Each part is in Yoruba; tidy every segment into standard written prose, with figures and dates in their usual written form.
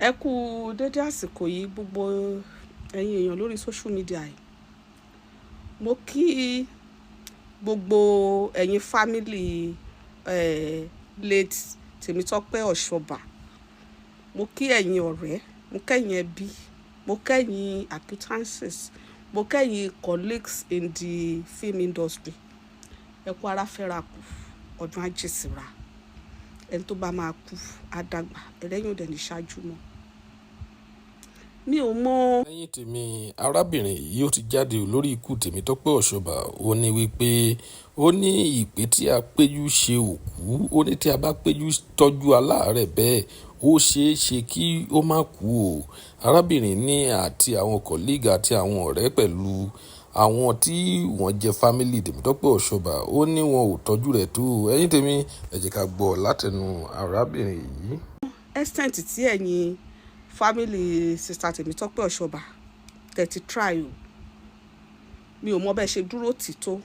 Ẹ kú dédé àsìkò yìí gbogbo ẹ̀yin èèyàn lórí social media yìí. Mo kí gbogbo ẹ̀yin family late TEMITOPE OSOBA. Mo kí ẹ̀yin ọ̀rẹ́, mo kẹ́yin ẹbí, mo kẹ́yin acquaintances, mo kẹ́yin colleagues in the film industry. Ẹ kú ara fẹ́ra kù, ọdún àjèsìra. Ẹni tó bá máa kú á dàgbà, ẹlẹ́yìn òdẹ̀ ní ṣáájú mọ́. Mi ò mọ̀. lẹ́yìn tèmi arábìnrin yìí ó ti jáde lórí ikú TEMITOPE OSOBA. Ó ní wípé ó ní ìpè tí a péjú ṣe òkú, ó ní tí a bá péjú tọ́jú aláàárẹ̀ bẹ́ẹ̀ ó ṣeé ṣe kí ó má kú o. Arábìnrin ní àti àwọn colleague àti àwọn ọ̀rẹ́ pẹ̀lú àwọn tí wọ́n jẹ́ family TEMITOPE OSOBA ó ní wọn ò tọ́jú rẹ̀ tó. Ẹ̀yin tèmi ẹ jẹ́ ká gbọ́ látẹnu arábìnrin yìí. Extent tí ẹ̀yin family sister TEMITOPE OSOBA tẹ̀tí try o. Mi ò mọ bẹ́ẹ̀ ṣe dúró tì tó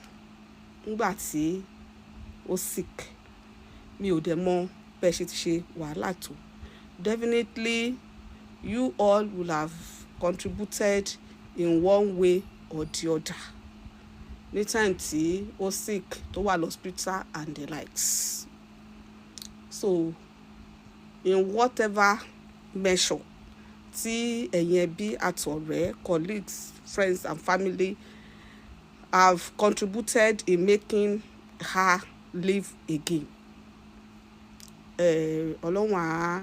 nígbà tí ó sick. Mi ò dẹ̀ mọ bẹ́ẹ̀ ṣe ti ṣe wàhálà tó. Definitely you all will have contributed in one way or the other. Ní time tí ó sick tó wà hospital and the likes. So in whatever measure tí ẹ̀yin ẹbí àtọ̀rẹ́, colleagues, friends and family have contributed in making her live again. Ọlọ́run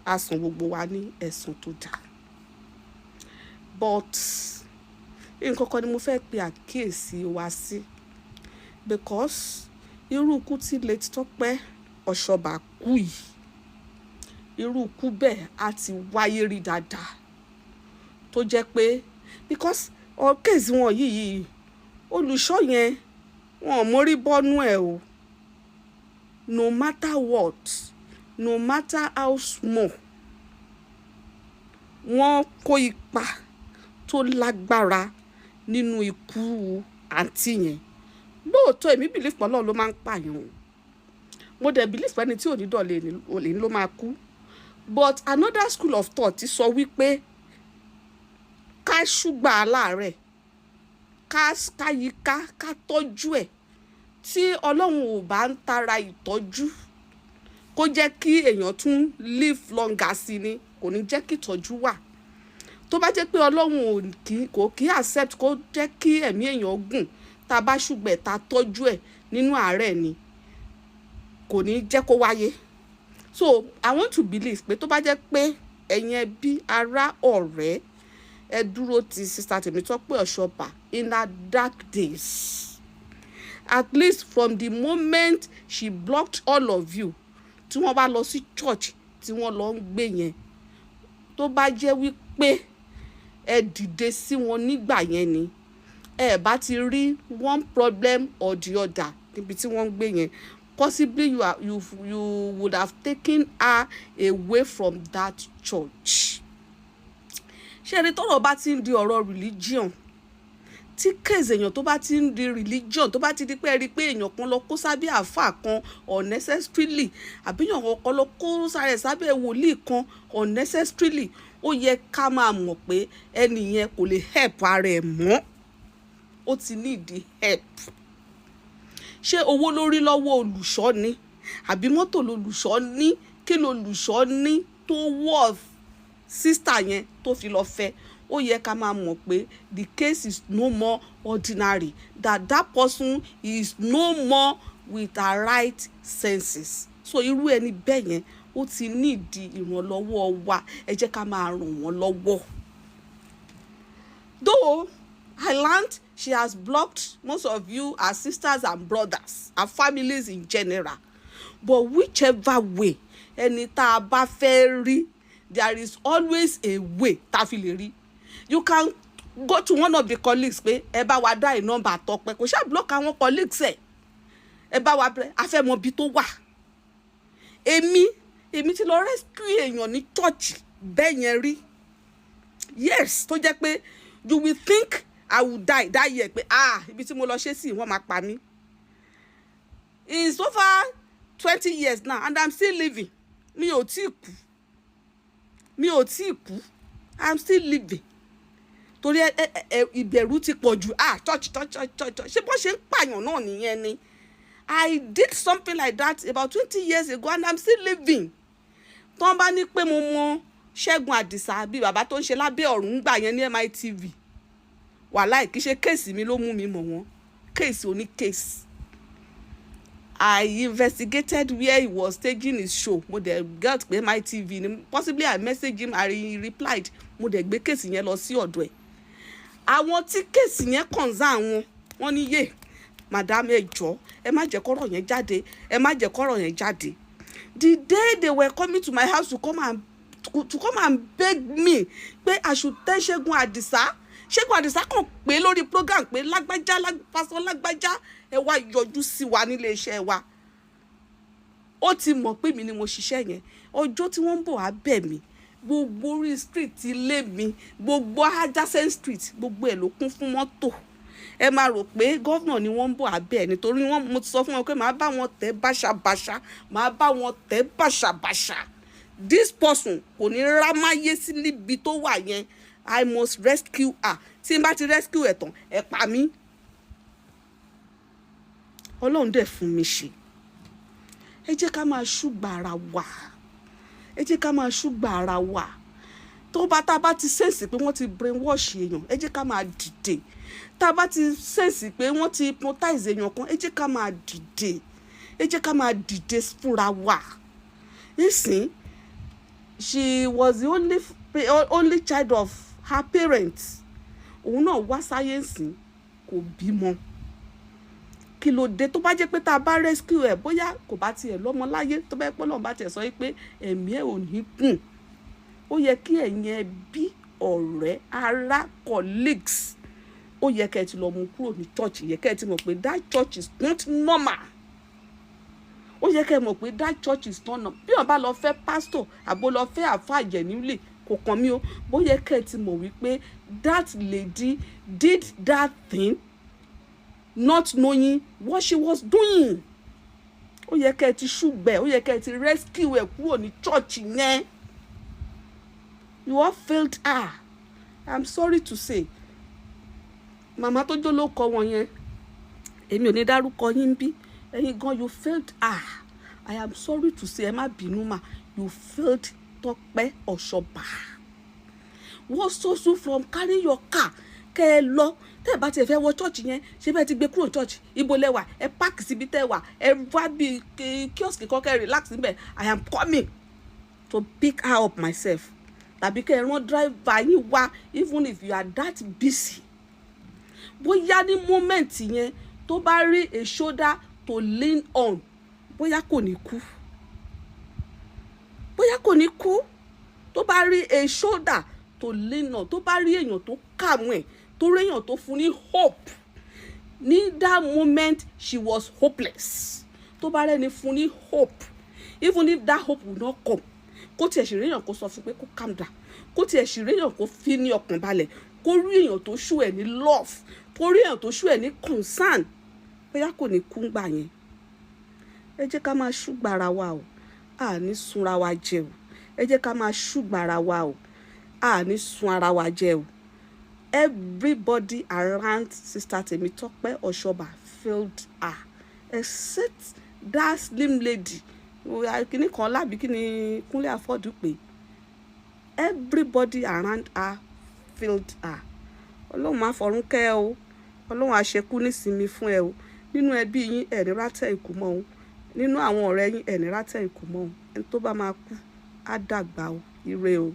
á san gbogbo wa ní ẹ̀san tó dáa. But nǹkan kan ni mo fẹ́ pe àkíyèsí wa sí, because irú ikú tí late Tope OSOBA kú yìí, irú ikú bẹ́ẹ̀ á ti wáyé rí dáadáa tó jẹ́ pé because kéèsì wọn yìí olùṣọ́ yẹn wọn ò mórí bọ́nú ẹ̀ o. No matter what, no matter how small, wọ́n kó ipa tó lágbára nínú ikú àǹtí yẹn. Lóòótọ́ èmi believe pé Ọlọ́run ló máa ń pààyàn o. Mo dẹ̀ believe pé ẹni tí ò ní dọ̀lẹ́ olè ló máa kú. But another school of thought ti sọ wípé ká ṣùgbà aláàárẹ̀, ká yíká, ká tọ́jú ẹ̀. Tí Ọlọ́run ò bá ń tara ìtọ́jú kó jẹ́ kí èèyàn tún live longer sí ni, kò ní jẹ́ kí ìtọ́jú wà. Tó bá jẹ́ pé Ọlọ́run kò kí accept kó jẹ́ kí ẹ̀mí èèyàn gùn tá a bá ṣùgbẹ̀ tá a tọ́jú ẹ̀ nínú àárẹ̀ ni, kò ní jẹ́ kó wáyé. So I want to believe pé tó bá jẹ́ pé ẹ̀yin ẹbí ará ọ̀rẹ́ ẹ dúró ti sister TEMITOPE OSOBA in her dark days. At least from the moment she blocked all of you tí wọ́n bá lọ sí church tí wọ́n lọ ń gbé yẹn, tó bá jẹ́ wípé ẹ dìde sí wọn nígbà yẹn ni, ẹ bá ti rí one problem or the other níbi tí wọ́n ń gbé yẹn. Possibly you would have taken her away from that church. Ṣé ẹni tọ́rọ̀ bá ti ń di ọ̀rọ̀ religion, tí kéèsì èèyàn tó bá ti ń di religion, tó bá ti di pé ẹ rí pé èèyàn kan lọ kó sábẹ́ àáfàá kan unnecessarily, àbí èèyàn kan lọ kó sábẹ́ wòlíì kan unnecessarily, ó yẹ ká máa mọ̀ pé ẹni yẹn kò lè help ara ẹ̀ mọ́. Ó ti need help. Ṣé owó lórí lọ́wọ́ olùṣọ́ ni? Àbí mọ́tò lolùṣọ́ ní? Kí lolùṣọ́ ní tó worth sister yẹn tó fi lọ fẹ́? Ó yẹ ká máa mọ̀ pé the case is no more ordinary, that person is no more with her right senses. So irú ẹni bẹ́ẹ̀ yẹn ó ti need ìrànlọ́wọ́ wa, ẹ jẹ́ ká máa ràn wọ́n lọ́wọ́. Though I learned she has blocked most of you as sisters and brothers, her families in general. But whichever way, ẹni tá a bá fẹ́ rí, there is always a way tá a fi lè rí. You can go to one of the colleagues pé ẹ bá wa dá number Tope, kò ṣáà block àwọn colleagues ẹ̀. Ẹ bá wa bẹ̀rẹ̀, a fẹ́ mọ ibi tó wà. Èmi ti lọ rescue èèyàn ní church bẹ́ẹ̀ yẹn rí. Yes, tó jẹ́ pé you will think I will die that year pé ibi tí mo lọ ṣe sí wọ́n máa pa mí. It's over 20 years now and I'm still living. Mi ò tí kú. mi ò tí ì kú, I'm still living. Torí ìbẹ̀rù ti pọ̀ jù. Church ṣé bó ṣe ń pààyàn náà nìyẹn ni. I did something like that about 20 years ago and I'm still living. Tó ń bá ní pé mo mọ Ṣẹ́gun Àdìsá bí bàbá tó ń ṣe lábẹ́ ọ̀run gbà yẹn ní MITV, wàláì kì í ṣe kéèsì mi ló mú mi mọ̀ wọ́n, kéèsì oní kéèsì. I investigated where he was staging his show. Mo dẹ̀ get pé MITV ni, possibly I messaged him and he replied. Mo dẹ̀ gbé kéèsì yẹn lọ sí ọ̀dọ̀ ẹ̀. Àwọn tí kéèsì yẹn concern wọ́n ní yé madam ẹ jọ̀ọ́ ẹ má jẹ́ kọ́rọ̀ yẹn jáde, ẹ má jẹ́ kọ́rọ̀ yẹn jáde. The day they were coming to my house to come and beg me pé I should tell Ṣẹ́gun Àdìsá. Ṣẹ́gun Àdìsá kàn pé lórí program pé lágbájá pásọ lágbájá ẹ wá yọjú sí wa nílé iṣẹ́ wa. Ó ti mọ̀ pé mi ni mo ṣiṣẹ́ yẹn. Ọjọ́ tí wọ́n ń bọ̀ wá bẹ̀ mí, gbogbo orí street ilé mi, gbogbo adjacent street, gbogbo ẹ̀ ló kún fún mọ́tò. Ẹ máa rò pé gọ́vnà ni wọ́n ń bọ̀ abẹ́ nítorí mo ti sọ fún wọn pé màá bá wọn tẹ̀ báṣabàṣa, màá bá wọn tẹ̀ báṣabàṣa. This person kò ní rámáyé sí níbi tó wà yẹn. I must rescue her. Tí n bá ti rescue ẹ̀ tán, ẹ pa mí. Ọlọ́run dẹ̀ fún mi ṣe. Ẹ jẹ́ ká máa ṣùgbà ara wa. Ẹ jẹ́ ká máa ṣùgbà ara wa. Tó bá tá bá ti sense pé wọ́n ti brainwash èèyàn, ẹ jẹ́ ká máa dìde. Tá bá ti sense pé wọ́n ti hypnotize èèyàn kan, ẹ jẹ́ ká máa dìde. Ẹ jẹ́ ká máa dìde fúnra wa. Nísìn, she was the only child of her parents. Òun náà wá sáyé nsìn kò bímọ. Kí ló dé tó bá jẹ́ pé tá bá rescue ẹ̀ bóyá kò bá tiẹ̀ lọ́mọ láyé, tó bá pé Ọlọ́run bá tiẹ̀ sọ pé ẹ̀mí ẹ̀ ò ní gùn. Ó yẹ kí ẹ̀yin ẹbí, ọ̀rẹ́, ará, colleagues, ó yẹ kẹ́ ti lọ mú kúrò ní church. Yẹ kẹ́ ti mọ̀ pé that church is not normal. Ó yẹ kẹ́ mọ̀ pé that church is not normal. Bí wọ́n bá lọ fẹ́ pastor àbó lọ fẹ́ àfáà genuinely kò kàn mí o. Bó yẹ kẹ́ ti mọ̀ wípé that lady did that thing not knowing what she was doing. Ó yẹ kẹ́ ti ṣùgbẹ́, ó yẹ kẹ́ ti rescue ẹ̀ kúrò ní church yẹn. You all failed her. I'm sorry to say. Màmá tó jó ló kọ wọn yẹn, èmi ò ní dárúkọ yín bí. Ẹ̀yin gan, you failed her. I am sorry to say, ẹ má bínú mà, you failed Tọ́pẹ́ Ọ̀ṣọ́bà. What stops you from carrying your car? Kẹ́ ẹ lọ. Tẹ́ ẹ bá ti fẹ́ wọ church yẹn, ṣé bẹ́ẹ̀ ti gbé kúrò church? Ibo lẹ wà, ẹ park síbi tẹ́ wà, ẹ wá bí kiosk kọ́kẹ́ relax níbẹ̀. I am coming to pick her up myself. Tàbí kẹ́ ẹ rán driver yín wá, even if you are that busy. Bóyá ní moment yẹn tó bá rí a shoulder to lean on, bóyá kò ní kú. Bóyá kò ní kú. Tó bá rí a shoulder to lean on, tó bá rí èèyàn tó kàwé ẹ̀, tó rí èèyàn tó fún ní hope. Ní that moment she was hopeless. Tó bá rẹ́ni fún ní hope, even if that hope will not come, kó tiẹ̀ ṣì rí èèyàn kó sọ fún pé kó calm down, kó tiẹ̀ ṣì rí èèyàn kó fi ní ọkàn balẹ̀, kó rí èèyàn tó ṣú ẹ̀ ní love, kó rí èèyàn tó ṣú ẹ̀ ní concern, bóyá kò ní kú gbà yẹn. Ẹ jẹ́ ká máa ṣùgbà ara wa o, a ní sunra wa jẹ o. Ẹ jẹ́ ká máa ṣùgbà ara wa o, a ní sun ara wa jẹ o. Everybody around Sister Temitope Osoba failed her, except that slim lady. Kíní kan lábí kíní Kúnlé Afọ́dù pé everybody around her failed her. Ọlọ́run máa fọ̀run kẹ́ ẹ o. Ọlọ́run á ṣekú nísinmi fún ẹ o. Nínú ẹbí yín ẹ ní rátẹ̀ ikú mọ́ o. Nínú àwọn ọ̀rẹ́ yín ẹ ní rátẹ̀ ikú mọ́ o. Ẹni tó bá máa kú á dàgbà o. Ire o.